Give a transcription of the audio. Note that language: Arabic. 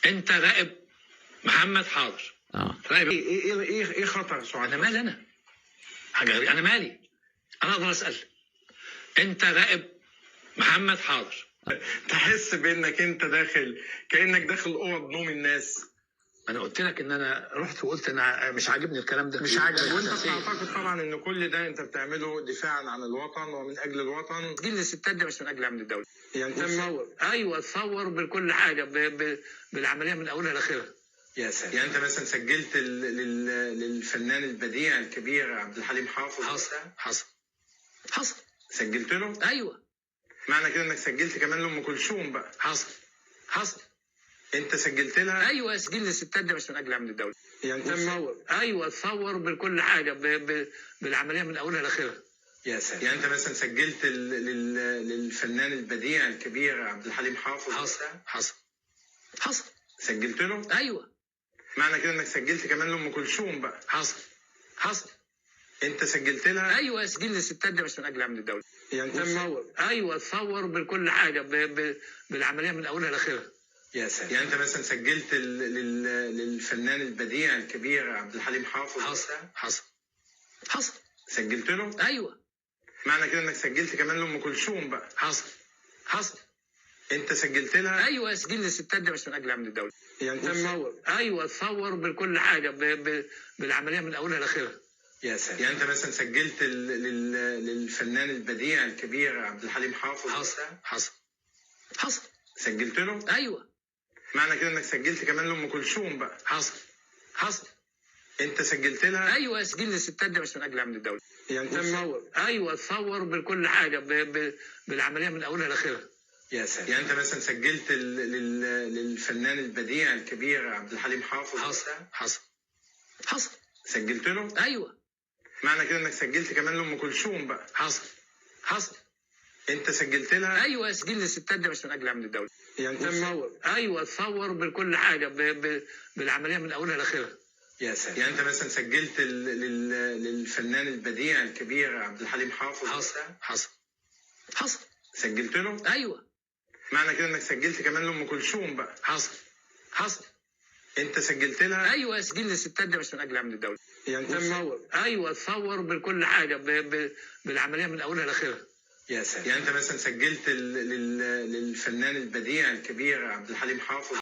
انت راقب محمد حاضر. راقب ايه خطر سعاد؟ انا مالي، انا حاجه غريبة. انا مالي، انا اقدر اسال. انت راقب محمد حاضر. تحس بانك انت داخل كانك داخل اوض نوم الناس. انا قلت لك ان انا رحت وقلت انا مش عاجبني الكلام ده، مش عاجبك، وانت بتعتقد طبعا ان كل ده انت بتعمله دفاعا عن الوطن ومن اجل الوطن. تسجيل الستات ده مش من اجل امن الدوله. يعني انت مصور؟ ايوه اتصور بكل حاجه بالعمليه من اولها لاخرها. يا سلام. يعني انت مثلا سجلت للفنان البديع الكبير عبد الحليم حافظ؟ حصل. سجلت له؟ ايوه. معنى كده انك سجلت كمان لام كلثوم بقى؟ حصل. انت سجلت لها؟ ايوه تسجيل الستات ده مش من اجل امن الدوله. يعني انت مصور؟ ايوه اتصور بكل حاجه بالعمليه من اولها لاخرها. يا سلام. يعني انت مثلا سجلت للفنان البديع الكبير عبد الحليم حافظ؟ حصل. سجلت له؟ ايوه. معنى كده انك سجلت كمان لام كلثوم بقى؟ حصل. انت سجلت لها؟ ايوه تسجيل الستات ده مش من اجل امن الدوله. يعني انت مصور؟ ايوه اتصور بكل حاجه بالعمليه من اولها لاخرها. يا سلام. يعني انت مثلا سجلت للفنان البديع الكبير عبد الحليم حافظ؟ حصل. سجلت له؟ ايوه. معنى كده انك سجلت كمان لام كلثوم بقى؟ حصل. انت سجلت لها؟ ايوه تسجيل الستات ده مش من اجل امن الدوله. يعني انت مصور؟ ايوه اتصور بكل حاجه بالعمليه من اولها لاخرها. يا سلام. يعني انت مثلا سجلت للفنان البديع الكبير عبد الحليم حافظ؟ حصل. سجلت له؟ ايوه. معنى كده انك سجلت كمان لام كلثوم بقى؟ حصل. انت سجلت لها؟ ايوه تسجيل الستات ده مش من اجل امن الدوله. يعني انت مصور؟ ايوه اتصور بكل حاجه بالعمليه من اولها لاخرها. يا سلام. يعني انت مثلا سجلت للفنان البديع الكبير عبد الحليم حافظ؟ حصل. سجلت له؟ ايوه. معنى كده انك سجلت كمان لام كلثوم بقى؟ حصل. انت سجلت لها؟ ايوه تسجيل الستات ده مش من اجل امن الدوله. يعني انت مصور؟ ايوه اتصور بكل حاجه بالعمليه من اولها لاخرها. يا سلام. يعني انت مثلا سجلت للفنان البديع الكبير عبد الحليم حافظ؟ حصل. سجلت له؟ ايوه. معنى كده انك سجلت كمان لام كلثوم بقى؟ حصل. انت سجلت لها؟ ايوه تسجيل الستات ده مش من اجل امن الدوله. يعني انت مصور؟ ايوه اتصور بكل حاجه بالعمليه من اولها لاخرها. يا سلام. يعني انت مثلا سجلت للفنان البديع الكبير عبد الحليم حافظ؟